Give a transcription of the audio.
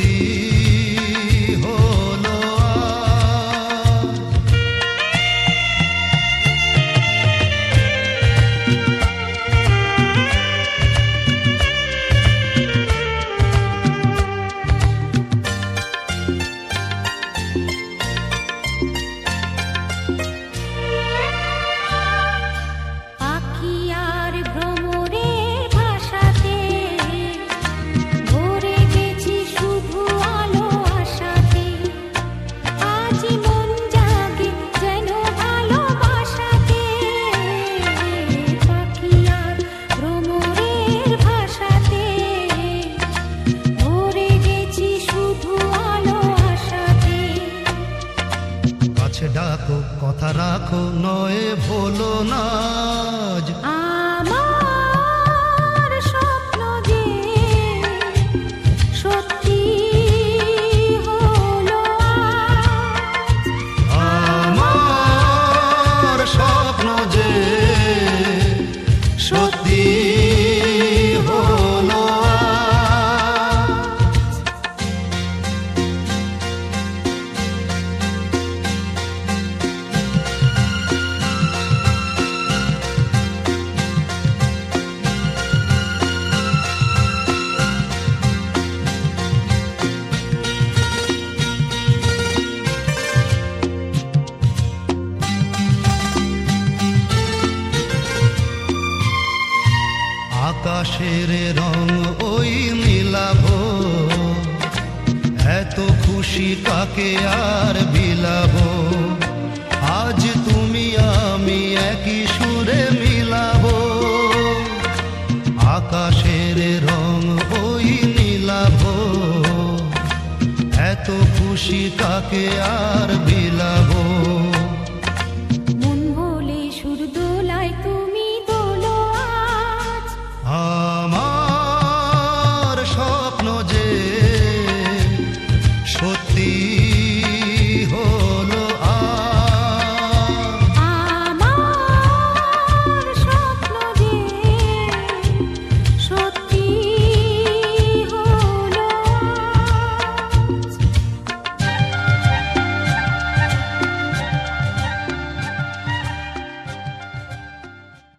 সত্যি হলো ডাকো কথা রাখো নয় ভুলো না আমার স্বপ্ন যে সত্যি হলো আমার স্বপ্ন যে সত্যি হলো আকাশের রং ওই মিলাবো এত খুশি কাকে আর বিলাবো আজ তুমি আমি একই সুরে মিলাবো আকাশের রং ওই মিলাবো এত খুশি কাকে আর বিলাবো